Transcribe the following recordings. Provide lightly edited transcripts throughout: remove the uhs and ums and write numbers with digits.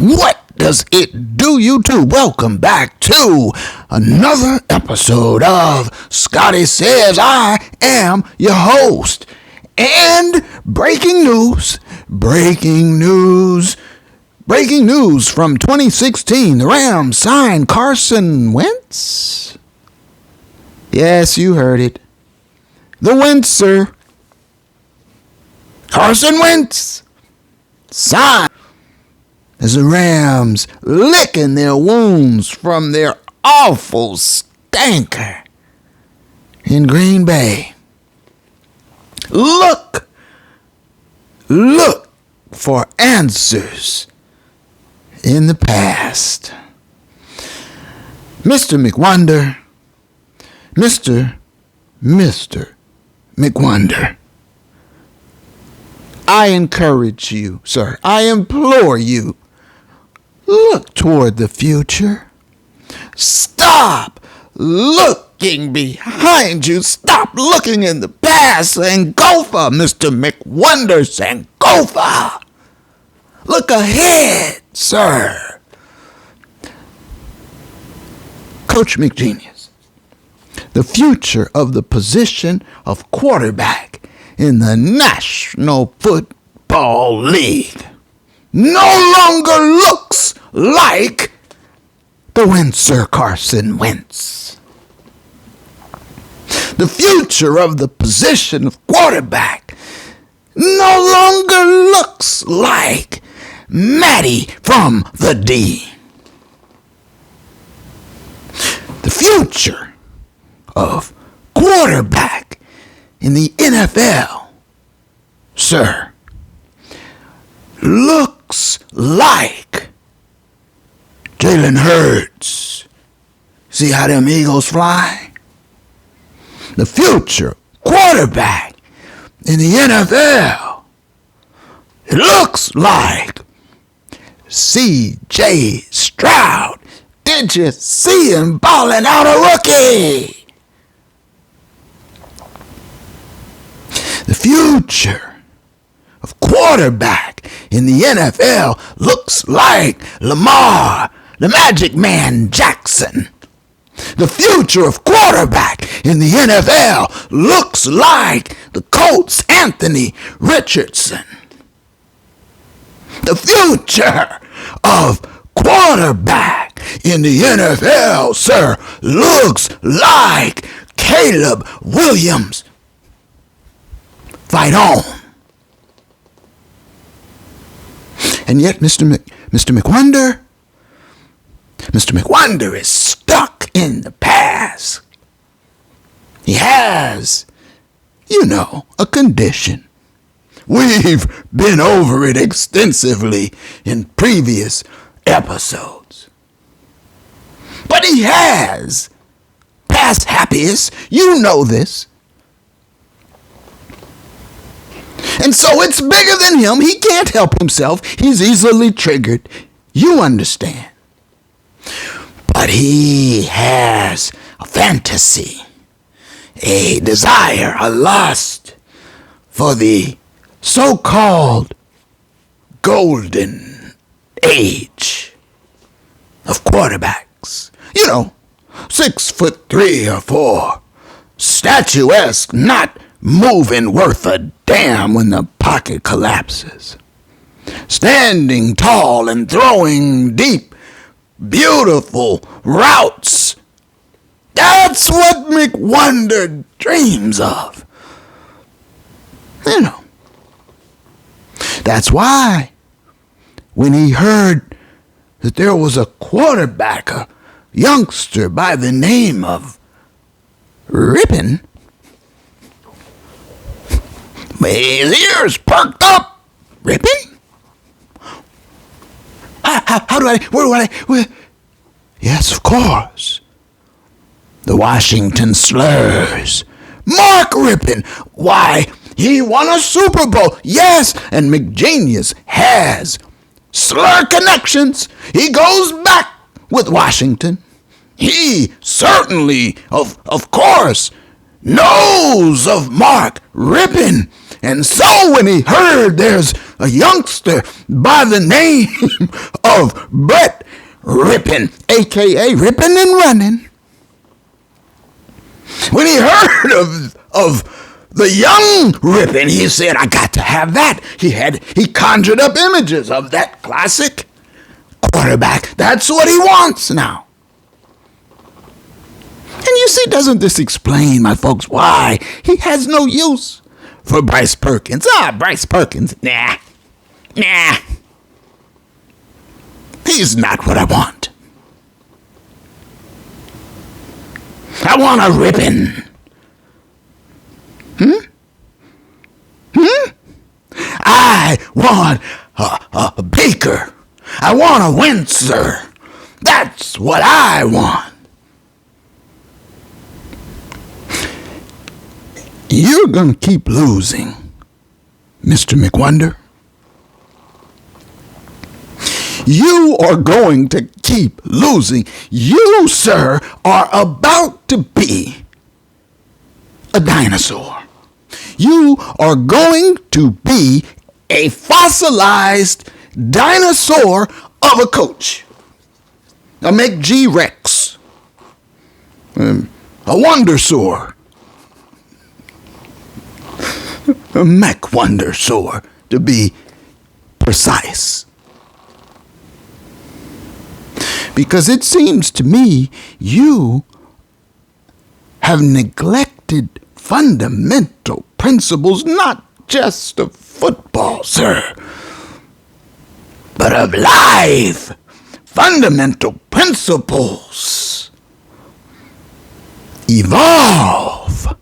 What does it do, YouTube? Welcome back to another episode of Scotty Says. I am your host. And breaking news from 2016. The Rams signed Carson Wentz. Yes, you heard it. The Wentzer. Carson Wentz signed as the Rams licking their wounds from their awful stinker in Green Bay. Look for answers in the past. Mr. McWonder. I encourage you, sir. I implore you. Look toward the future. Stop looking behind you. Stop looking in the past. Sankofa, Mr. McWonder, Sankofa. Look ahead, sir. Coach McGenius, the future of the position of quarterback in the National Football League no longer looks like the Wentzer Carson Wentz. The future of the position of quarterback no longer looks like Matty from the D. The future of quarterback in the NFL, sir, looks like Jalen Hurts. See how them Eagles fly? The future quarterback in the NFL, it looks like C.J. Stroud. Did you see him balling out a rookie? The future of quarterback in the NFL looks like Lamar, the Magic Man Jackson. The future of quarterback in the NFL looks like the Colts' Anthony Richardson. The future of quarterback in the NFL, sir, looks like Caleb Williams. Fight on. And yet, Mr. McWonder is stuck in the past. He has, a condition. We've been over it extensively in previous episodes. But he has past happiness. You know this. And so it's bigger than him. He can't help himself. He's easily triggered. You understand. But he has a fantasy, a desire, a lust for the so-called golden age of quarterbacks. 6'3" or 4", statuesque, not moving worth a damn when the pocket collapses. Standing tall and throwing deep, beautiful routes. That's what McWonder dreams of. That's why when he heard that there was a quarterback, a youngster by the name of Rippin, his ears perked up. Rippin? Where? Yes, of course. The Washington Slurs. Mark Rippin. Why, he won a Super Bowl. Yes, and McGenius has slur connections. He goes back with Washington. He certainly, of course, knows of Mark Rippin. And so when he heard there's a youngster by the name of Brett Rippin, a.k.a. Rippin' and Running. When he heard of the young Rippin, he said, I got to have that. He conjured up images of that classic quarterback. That's what he wants now. And you see, doesn't this explain, my folks, why he has no use for Bryce Perkins? Bryce Perkins, nah. He's not what I want. I want a Rippin'. I want a Baker. I want a Wentzer. That's what I want. You're going to keep losing, Mr. McWonder. You are going to keep losing. You, sir, are about to be a dinosaur. You are going to be a fossilized dinosaur of a coach. A McG Rex. A Wondersaur. A Mac Wondersaur, to be precise. Because it seems to me you have neglected fundamental principles, not just of football, sir, but of life. Fundamental principles. Evolve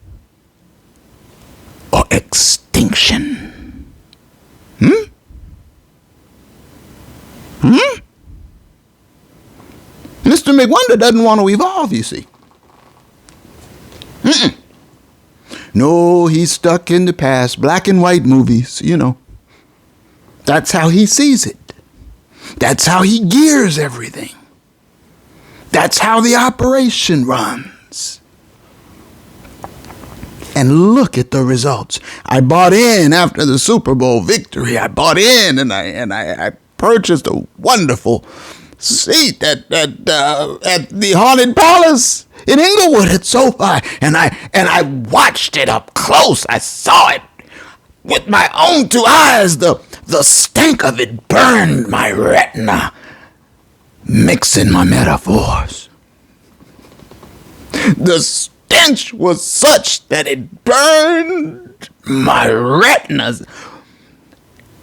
or extinction. Mr. McWonder doesn't want to evolve, you see. No, he's stuck in the past, black and white movies, you know. That's how he sees it. That's how he gears everything. That's how the operation runs. And look at the results. I bought in after the Super Bowl victory. I bought in and I purchased a wonderful seat at the Haunted Palace in Inglewood at SoFi, and I watched it up close. I saw it with my own two eyes. The stank of it burned my retina, mixing my metaphors. The stench was such that it burned my retinas.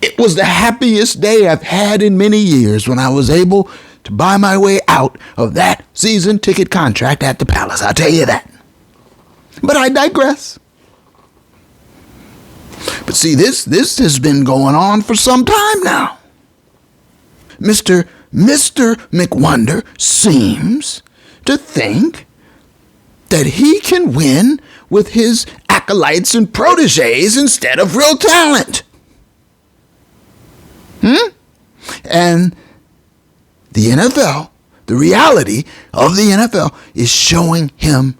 It was the happiest day I've had in many years when I was able to buy my way out of that season ticket contract at the Palace. I'll tell you that. But I digress. But see, this has been going on for some time now. Mr. McWonder seems to think that he can win with his acolytes and proteges instead of real talent. And the NFL, the reality of the NFL is showing him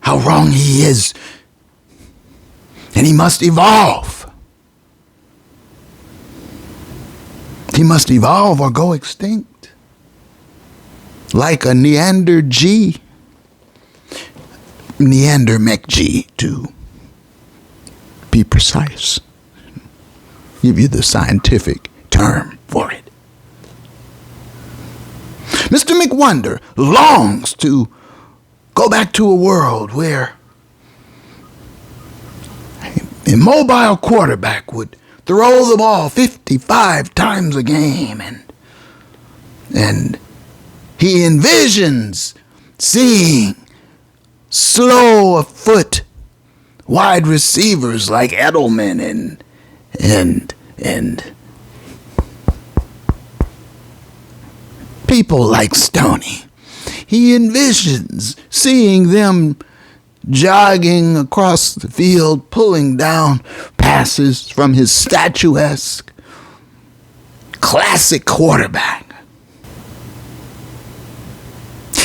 how wrong he is. And he must evolve. He must evolve or go extinct. Like a Neander McG, to be precise. Give you the scientific term for it. Mr. McWonder longs to go back to a world where a mobile quarterback would throw the ball 55 times a game, and he envisions seeing slow of foot wide receivers like Edelman and people like Stoney. He envisions seeing them jogging across the field, pulling down passes from his statuesque classic quarterback.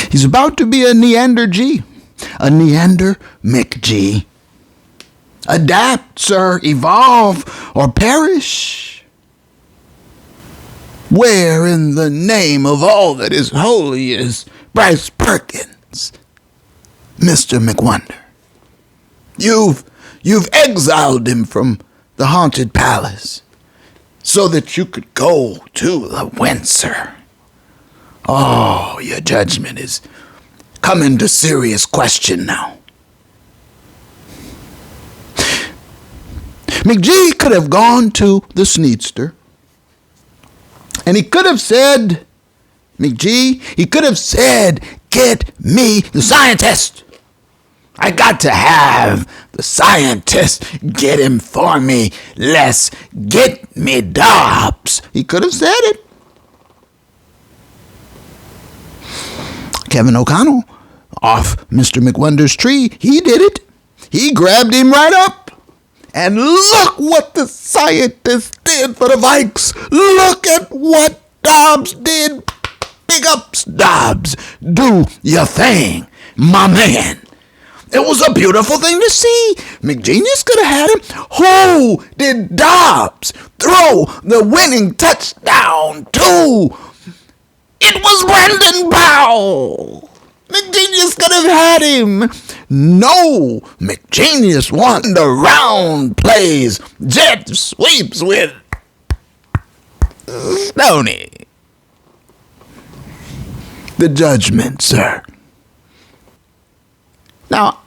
He's about to be a Neander McG. Adapt, sir, evolve, or perish. Where in the name of all that is holy is Bryce Perkins, Mr. McWonder? You've exiled him from the haunted palace so that you could go to the Windsor. Oh, your judgment is coming to serious question now. McGee could have gone to the Sneedster, and he could have said, get me the scientist. I got to have the scientist get him for me. Let's get me Dobbs. He could have said it. Kevin O'Connell, off Mr. McWonder's tree, he did it. He grabbed him right up. And look what the scientist did for the Vikes. Look at what Dobbs did. Big ups, Dobbs. Do your thing, my man. It was a beautiful thing to see. McGenius could have had him. Who did Dobbs throw the winning touchdown to? It was Brandon Powell. McGenius could have had him. No, McGenius won the round plays. Jet sweeps with Stoney. The judgment, sir. Now,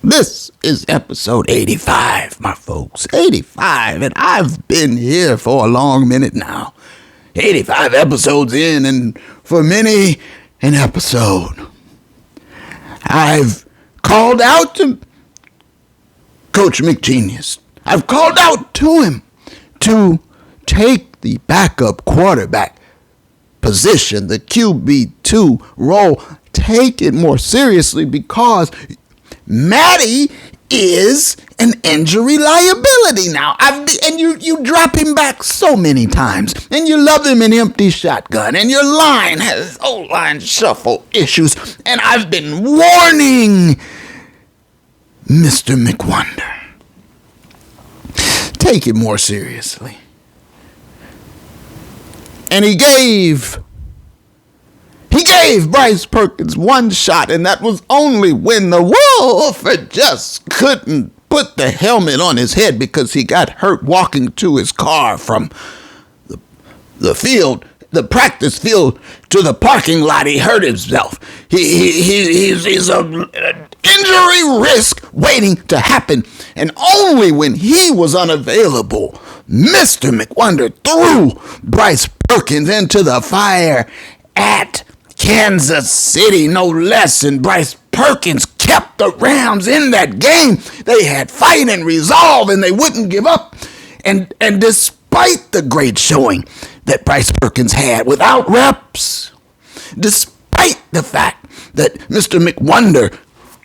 this is episode 85, my folks. 85, and I've been here for a long minute now. 85 episodes in, and for many an episode, I've called out to Coach McGenius. I've called out to him to take the backup quarterback position, the QB2 role. Take it more seriously, because Matty is an injury liability now. And you drop him back so many times, and you love him in empty shotgun, and your line has O-line shuffle issues, and I've been warning Mr. McWonder. Take it more seriously. And he gave Bryce Perkins one shot, and that was only when the Wolf just couldn't put the helmet on his head because he got hurt walking to his car from the field, the practice field, to the parking lot. He hurt himself. He's an injury risk waiting to happen, and only when he was unavailable, Mr. McWonder threw Bryce Perkins into the fire at Kansas City, no less, and Bryce Perkins kept the Rams in that game. They had fight and resolve, and they wouldn't give up. And despite the great showing that Bryce Perkins had without reps, despite the fact that Mr. McWonder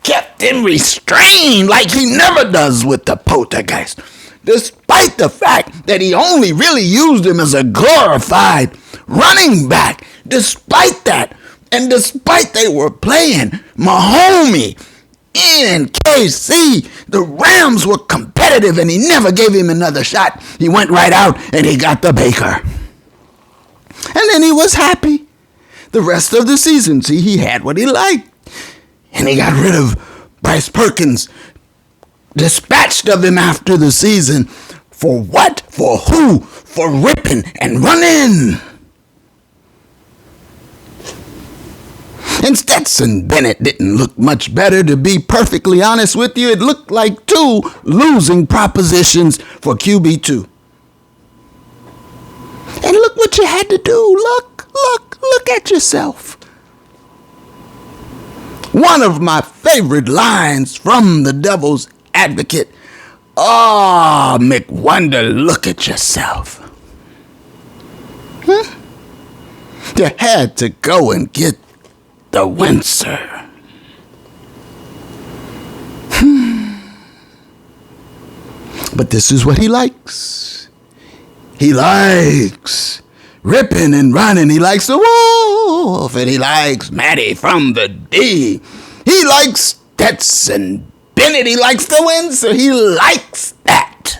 kept him restrained like he never does with the poltergeist, despite the fact that he only really used him as a glorified running back, despite that, and despite they were playing Mahomie in KC, the Rams were competitive, and he never gave him another shot. He went right out, and he got the Baker. And then he was happy. The rest of the season, see, he had what he liked. And he got rid of Bryce Perkins, dispatched of him after the season. For what? For who? For ripping and running. And Stetson Bennett didn't look much better, to be perfectly honest with you. It looked like two losing propositions for QB2. And look what you had to do. Look at yourself. One of my favorite lines from the Devil's Advocate. Oh, McWonder, look at yourself. You had to go and get the Windsor. But this is what he likes. He likes ripping and running. He likes the Wolf, and he likes Matty from the D. He likes Stetson Bennett. He likes the Windsor. He likes that.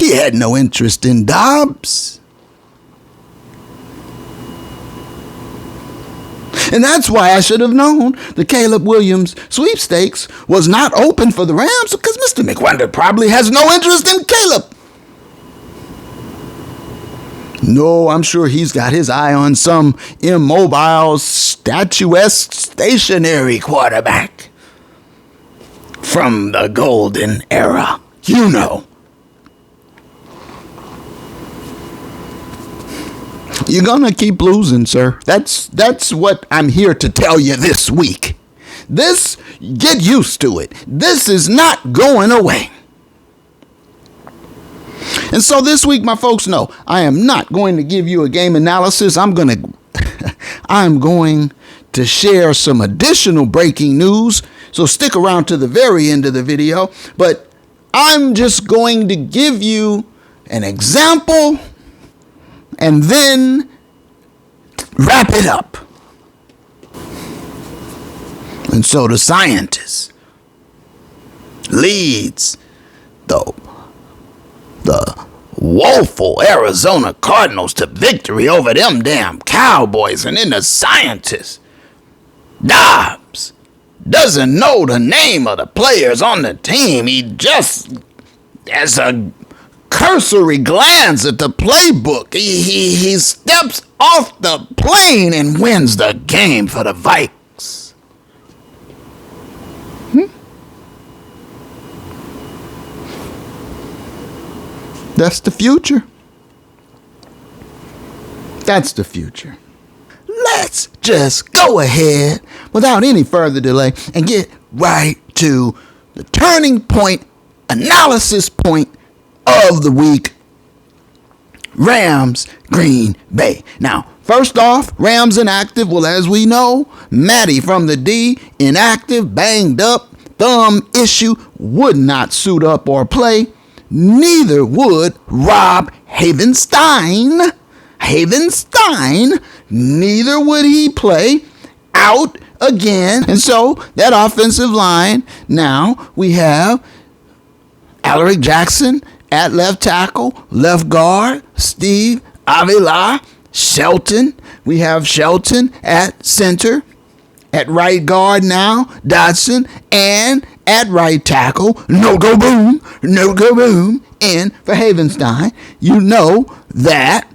He had no interest in Dobbs. And that's why I should have known the Caleb Williams sweepstakes was not open for the Rams, because Mr. McWonder probably has no interest in Caleb. No, I'm sure he's got his eye on some immobile, statuesque, stationary quarterback from the golden era. You know. You're gonna keep losing, sir. That's what I'm here to tell you this week. Get used to it. This is not going away. And so this week, my folks know, I am not going to give you a game analysis. I'm going to share some additional breaking news. So stick around to the very end of the video. But I'm just going to give you an example and then wrap it up. And so the scientist leads the woeful Arizona Cardinals to victory over them damn Cowboys. And then the scientist, Dobbs, doesn't know the name of the players on the team. He just has a cursory glance at the playbook. He steps off the plane and wins the game for the Vikes. That's the future. That's the future. Let's just go ahead without any further delay and get right to the turning point, analysis point of the week. Rams, Green Bay. Now, first off, Rams inactive. Well, as we know, Matty from the D, inactive, banged up, thumb issue, would not suit up or play. Neither would Rob Havenstein. Neither would he play, out again. And so that offensive line, now we have Alaric Jackson at left tackle, left guard, Steve Avila, Shelton. We have Shelton at center, at right guard now, Dodson, and at right tackle, no go boom, and for Havenstein. You know that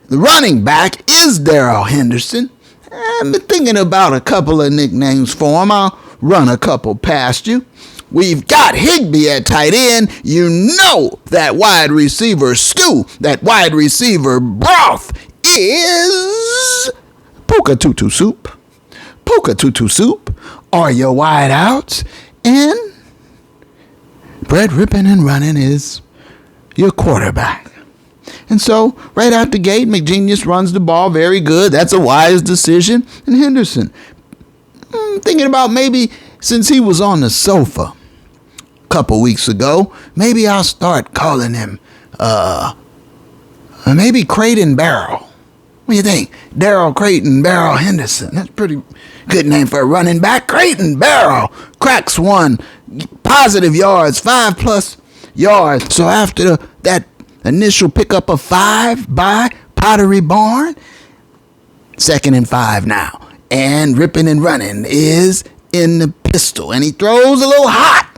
the running back is Darrell Henderson. I've been thinking about a couple of nicknames for him. I'll run a couple past you. We've got Higbee at tight end. You know that wide receiver stew, that wide receiver broth is Puka Tutu Soup. Puka Tutu Soup are your wide outs, and Brett ripping and running is your quarterback. And so, right out the gate, McGenius runs the ball very good. That's a wise decision. And Henderson, thinking about maybe since he was on the sofa a couple weeks ago, maybe I'll start calling him, maybe Creighton Barrel. What do you think? Darrell Creighton Barrel Henderson. That's a pretty good name for a running back. Creighton Barrel cracks one, positive yards, 5+ yards. So after that initial pickup of 5 by Pottery Barn, 2nd and 5 now. And ripping and running is in the pistol. And he throws a little hot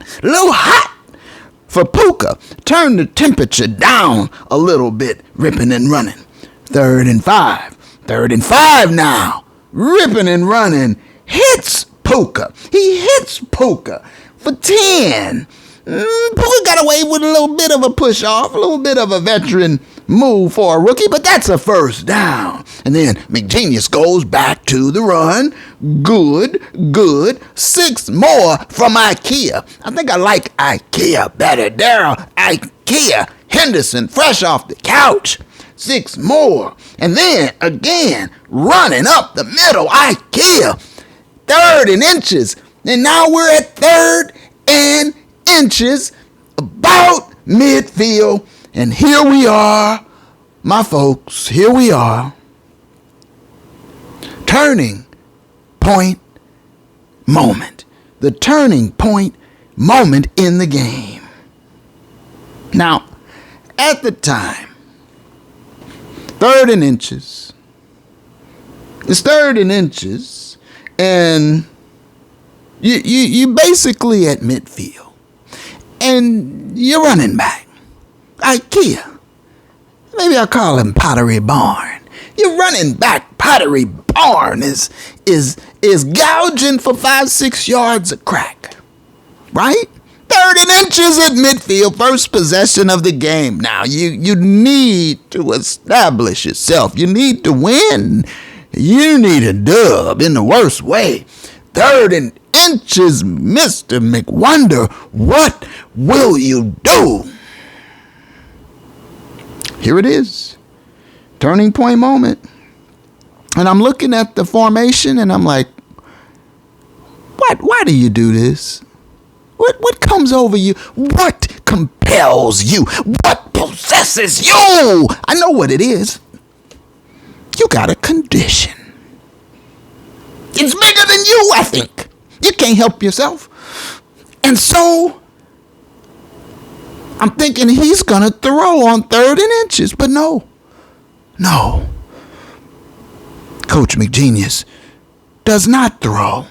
for Puka. Turn the temperature down a little bit, ripping and running. 3rd and 5. 3rd and 5 now. Ripping and running. Hits Puka. He hits Puka for 10. Puka got away with a little bit of a push off, a little bit of a veteran move for a rookie, but that's a first down. And then McGenius goes back to the run. Good. 6 more from IKEA. I think I like IKEA better. Darrell IKEA Henderson, fresh off the couch. 6 more. And then again, running up the middle, IKEA. 3rd and inches. And now we're at 3rd and inches, about midfield. And here we are, my folks, here we are. Turning point moment. The turning point moment in the game. Now, at the time, 3rd and inches. It's 3rd and inches, and you basically at midfield, and you're running back. IKEA. Maybe I'll call him Pottery Barn. Your running back Pottery Barn is gouging for 5-6 yards a crack. Right? 3rd and inches at midfield, first possession of the game. Now, you need to establish yourself. You need to win. You need a dub in the worst way. 3rd and inches, Mr. McWonder. What will you do? Here it is. Turning point moment. And I'm looking at the formation and I'm like, why do you do this? What comes over you? What compels you? What possesses you? I know what it is. You got a condition. It's bigger than you, I think. You can't help yourself. And so I'm thinking he's going to throw on 3rd and inches. But no. Coach McGenius does not throw.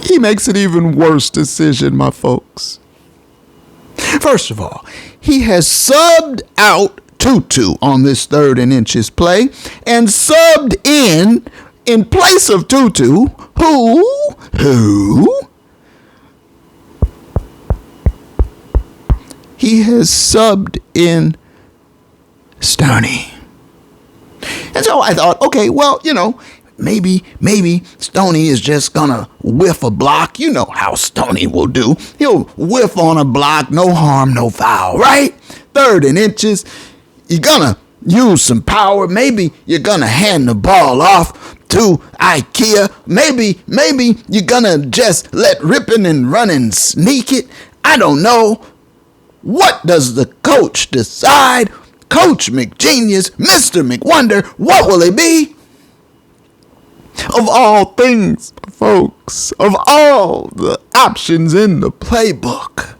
He makes an even worse decision, my folks. First of all, he has subbed out Tutu on this 3rd and inches play and subbed in place of Tutu, who he has subbed in Stoney. And so I thought, okay, well, maybe Stoney is just gonna whiff a block. You know how Stoney will do. He'll whiff on a block, no harm, no foul, right? 3rd and inches, you're gonna use some power. Maybe you're gonna hand the ball off to IKEA. Maybe you're gonna just let ripping and running sneak it. I don't know. What does the coach decide? Coach McGenius, Mr. McWonder, what will it be? Of all things, folks, of all the options in the playbook,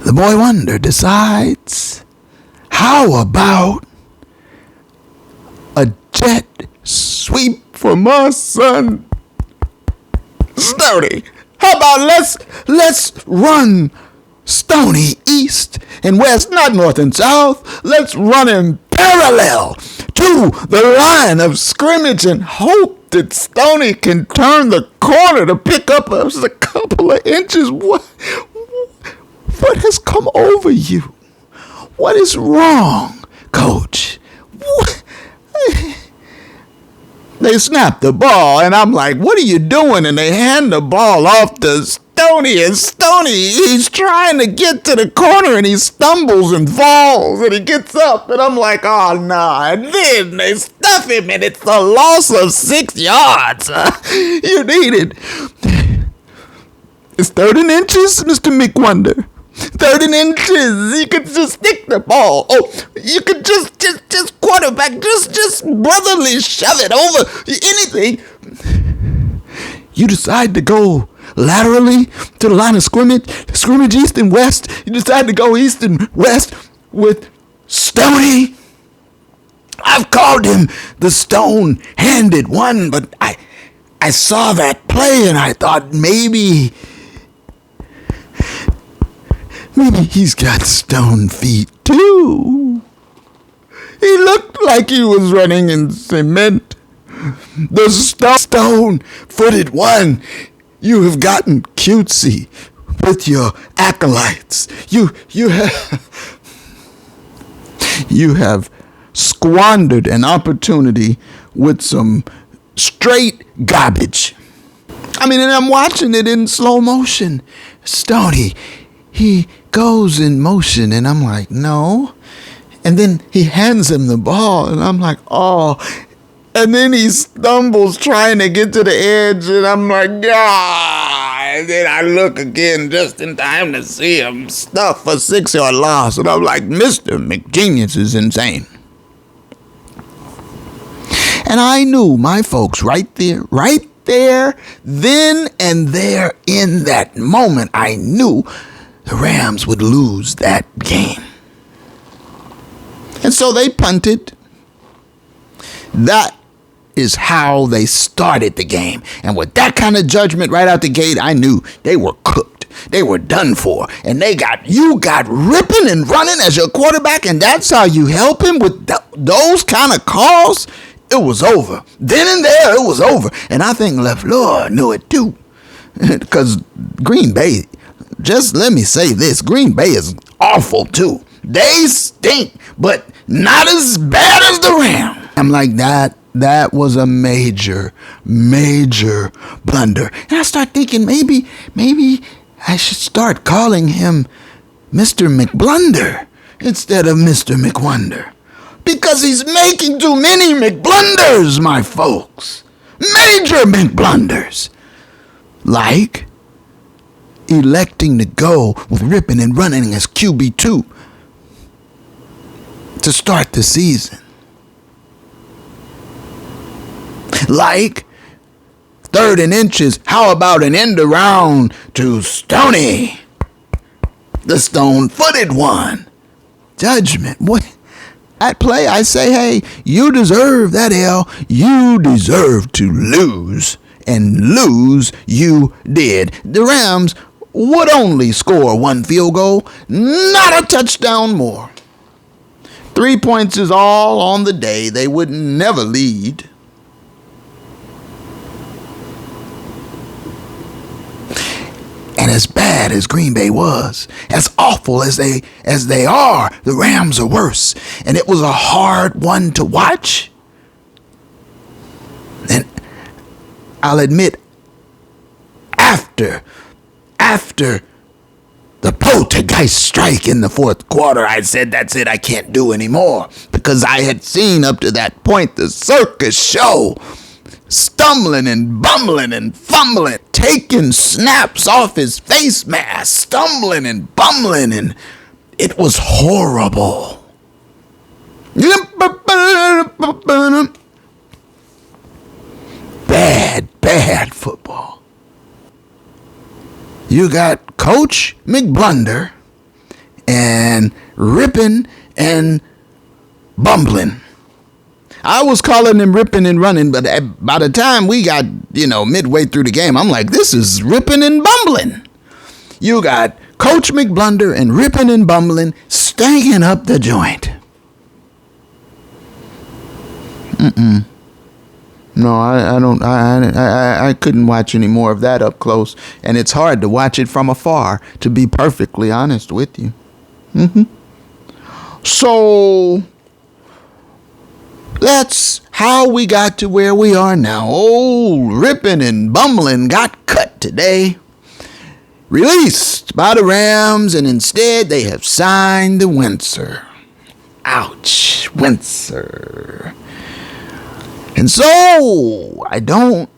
the boy wonder decides, how about a jet sweep for my son Stoney? How about let's run Stoney east and west, not north and south. Let's run him parallel to the line of scrimmage and hope that Stoney can turn the corner to pick up just a couple of inches. What has come over you? What is wrong, Coach? What? They snap the ball, and I'm like, what are you doing? And they hand the ball off to Stoney, and Stoney, he's trying to get to the corner, and he stumbles and falls, and he gets up, and I'm like, oh, no. And then they stuff him, and it's a loss of 6 yards. You need it. It's 3rd and inches, Mr. McWonder. 3rd and inches. You could just stick the ball. Oh, you could just quarterback, just brotherly shove it over anything. You decide to go laterally to the line of scrimmage east and west. You decide to go east and west with Stoney. I've called him the stone-handed one, but I saw that play and I thought maybe he's got stone feet too. He looked like he was running in cement. The stone-footed one. You have gotten cutesy with your acolytes. You have squandered an opportunity with some straight garbage. I mean, and I'm watching it in slow motion. Stoney, he goes in motion, and I'm like, no. And then he hands him the ball, and I'm like, oh. And then he stumbles trying to get to the edge, and I'm like, ah. And then I look again just in time to see him stuff a 6-yard loss. And I'm like, Mr. McGenius is insane. And I knew, my folks, right there, then and there in that moment, I knew the Rams would lose that game. And so they punted. That is how they started the game. And with that kind of judgment right out the gate, I knew they were cooked. They were done for. And you got ripping and running as your quarterback, and that's how you help him with those kind of calls. It was over. Then and there, it was over. And I think LaFleur knew it too. Because Green Bay, just let me say this, Green Bay is awful too. They stink, but not as bad as the Rams. I'm like, that was a major, major blunder. And I start thinking maybe I should start calling him Mr. McBlunder instead of Mr. McWonder. Because he's making too many McBlunders, my folks. Major McBlunders. Like electing to go with ripping and running as QB2 to start the season. Like 3rd and inches, how about an end around to Stoney, the stone-footed one? Judgment. What? At play, I say, hey, you deserve that L. You deserve to lose. And lose you did. The Rams would only score 1 field goal, not a touchdown more. 3 points is all on the day. They would never lead. And as bad as Green Bay was, as awful as they are, the Rams are worse. And it was a hard one to watch. And I'll admit, after the poltergeist strike in the 4th quarter, I said, that's it, I can't do anymore. Because I had seen up to that point the circus show, stumbling and bumbling and fumbling, taking snaps off his face mask, stumbling and bumbling, and it was horrible. Bad football. You got Coach McBlunder and ripping and bumbling. I was calling him ripping and running, but by the time we got, midway through the game, I'm like, this is ripping and bumbling. You got Coach McBlunder and ripping and bumbling, stanking up the joint. No, I don't. I couldn't watch any more of that up close, and it's hard to watch it from afar, to be perfectly honest with you. So that's how we got to where we are now. Old ripping and bumbling got cut today, released by the Rams, and instead they have signed the Wentzer. Ouch, Wentzer. And so I don't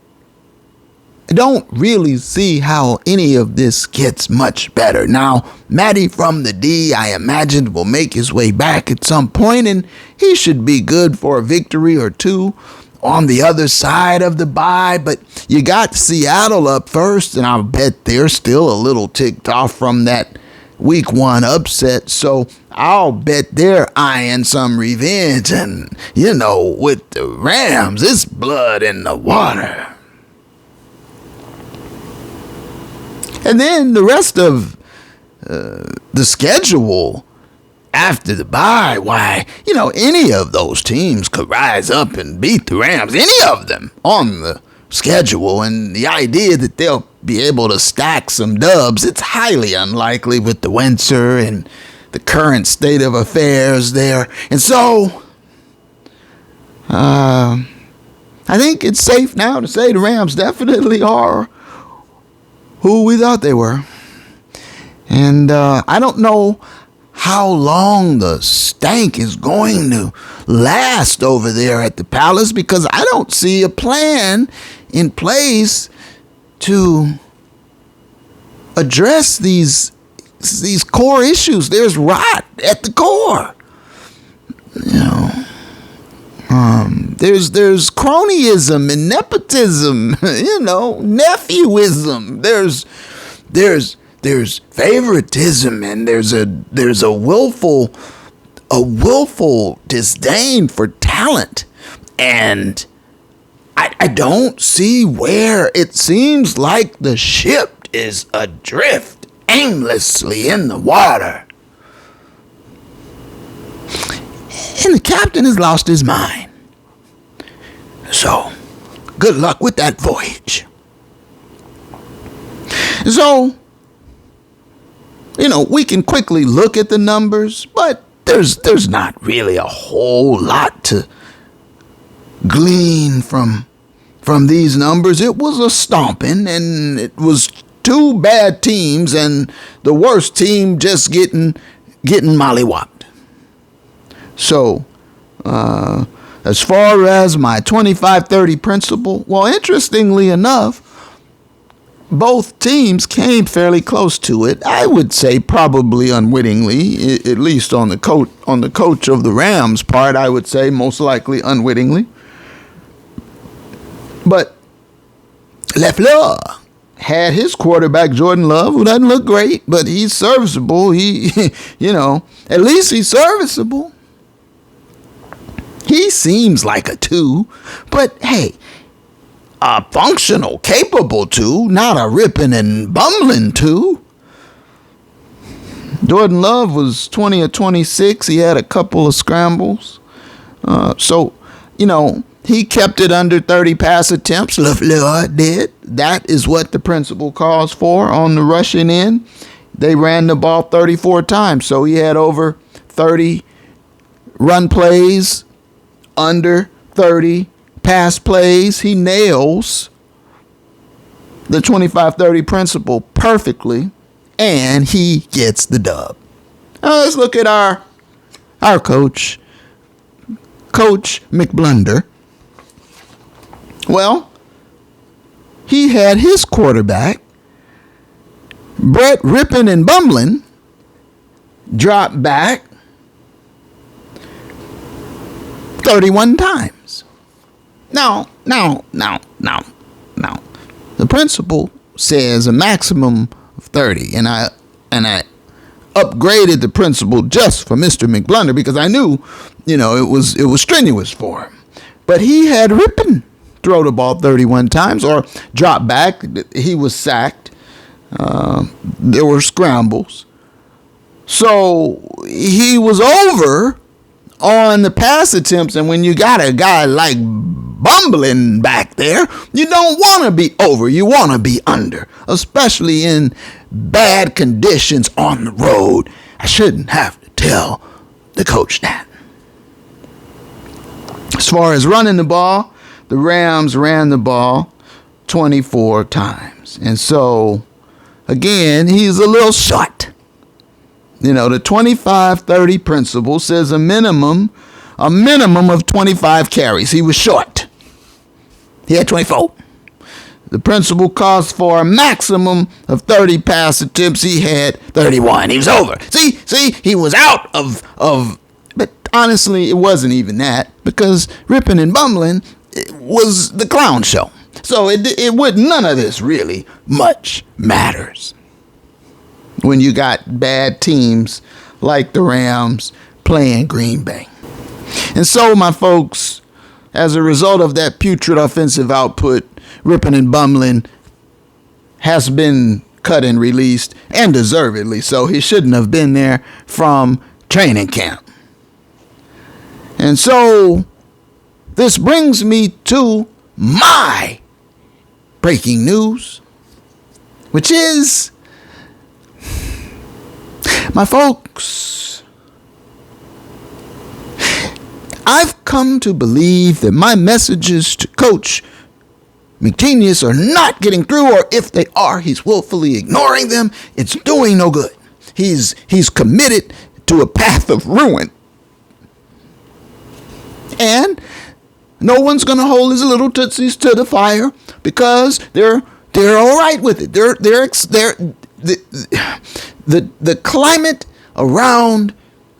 really see how any of this gets much better. Now, Matty from the D, I imagine, will make his way back at some point, and he should be good for a victory or two on the other side of the bye. But you got Seattle up first, and I'll bet they're still a little ticked off from that Week 1 upset, so I'll bet they're eyeing some revenge. And, with the Rams, it's blood in the water. And then the rest of the schedule after the bye, why, any of those teams could rise up and beat the Rams, any of them on the schedule. And the idea that they'll be able to stack some dubs, it's highly unlikely with the Wentzer and the current state of affairs there. And so I think it's safe now to say the Rams definitely are who we thought they were. And I don't know how long the stank is going to last over there at the Palace, because I don't see a plan in place to address these core issues. There's rot at the core. There's cronyism and nepotism, nephewism. There's there's favoritism, and there's a willful disdain for talent. And I don't see where it seems like the ship is adrift aimlessly in the water. And the captain has lost his mind. So, good luck with that voyage. So, we can quickly look at the numbers, but there's not really a whole lot to glean from these numbers. It was a stomping, and it was two bad teams, and the worst team just getting mollywopped. So, as far as my 25-30 principle, well, interestingly enough, both teams came fairly close to it. I would say probably unwittingly, at least on the coach of the Rams part. I would say most likely unwittingly. But LaFleur had his quarterback Jordan Love, who doesn't look great, but he's serviceable. He, at least he's serviceable. He seems like a 2, but hey, a functional, capable 2, not a ripping and bumbling 2. Jordan Love was 20 of 26. He had a couple of scrambles. He kept it under 30 pass attempts. LaFleur did. That is what the principal calls for on the rushing end. They ran the ball 34 times, so he had over 30 run plays, under 30 pass plays. He nails the 25-30 principle perfectly, and he gets the dub. Now let's look at our coach, Coach McBlunder. Well, he had his quarterback, Brett Rippin and Bumbling, drop back 31 times. Now. The principal says a maximum of 30, and I upgraded the principal just for Mr. McBlunder because I knew, it was strenuous for him. But he had Rippin throw the ball 31 times or drop back. He was sacked. There were scrambles. So he was over on the pass attempts, and when you got a guy like Bumbling back there, you don't want to be over. You want to be under, especially in bad conditions on the road. I shouldn't have to tell the coach that. As far as running the ball, the Rams ran the ball 24 times. And so, again, he's a little short. The 25-30 principle says a minimum of 25 carries. He was short. He had 24. The principle calls for a maximum of 30 pass attempts. He had 31. He was over. See, he was out of. But honestly, it wasn't even that, because Rippin' and Bumbling was the clown show. So it would, none of this really much matters when you got bad teams like the Rams playing Green Bay. And so, my folks, as a result of that putrid offensive output, Rippin' and Bumbling has been cut and released, and deservedly so. He shouldn't have been there from training camp. And so, this brings me to my breaking news, which is, my folks, I've come to believe that my messages to Coach McGenius are not getting through, or if they are, he's willfully ignoring them. It's doing no good. He's committed to a path of ruin. And no one's going to hold his little tootsies to the fire, because they're all right with it. The climate around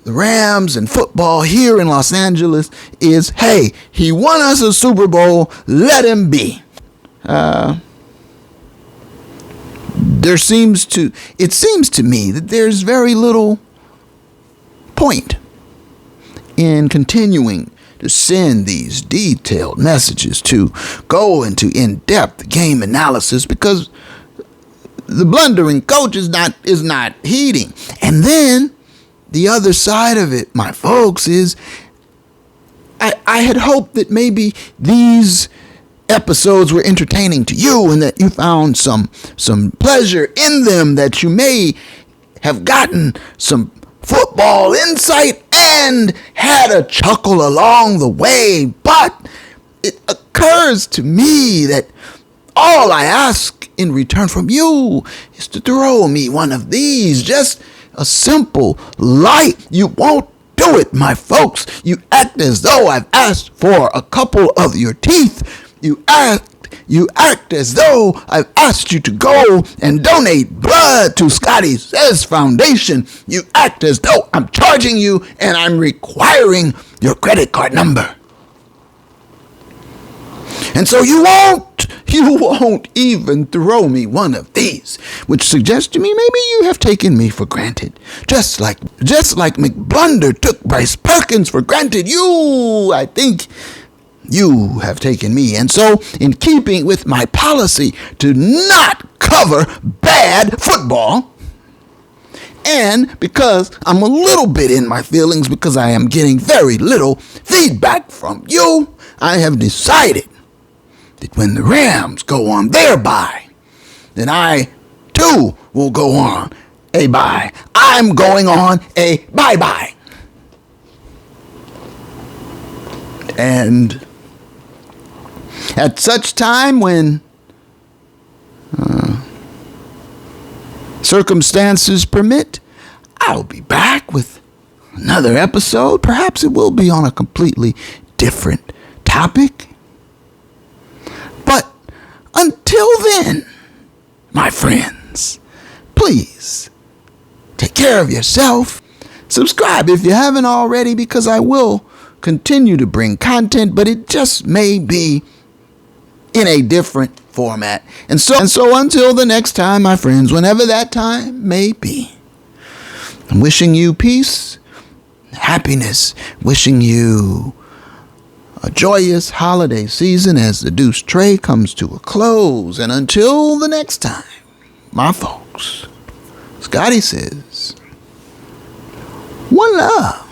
the Rams and football here in Los Angeles is, hey, he won us a Super Bowl, let him be. it seems to me that there's very little point in continuing to send these detailed messages, to go into in-depth game analysis, because the blundering coach is not heeding. And then the other side of it, my folks, is I had hoped that maybe these episodes were entertaining to you and that you found some pleasure in them, that you may have gotten some football insight and had a chuckle along the way. But it occurs to me that all I ask in return from you is to throw me one of these, just a simple light. You won't do it, my folks. You act as though I've asked for a couple of your teeth. You act as though I've asked you to go and donate blood to Scotty Says Foundation. You act as though I'm charging you and I'm requiring your credit card number. And so you won't even throw me one of these, which suggests to me maybe you have taken me for granted. Just like McBlunder took Bryce Perkins for granted, I think you have taken me. And so, in keeping with my policy to not cover bad football, and because I'm a little bit in my feelings because I am getting very little feedback from you, I have decided that when the Rams go on their bye, then I too will go on a bye. I'm going on a bye-bye. And at such time when circumstances permit, I'll be back with another episode. Perhaps it will be on a completely different topic. But until then, my friends, please take care of yourself. Subscribe if you haven't already, because I will continue to bring content, but it just may be in a different format. And so until the next time, my friends, whenever that time may be, I'm wishing you peace, happiness, wishing you a joyous holiday season as the Deuce Tray comes to a close. And until the next time, my folks, Scotty says, one love.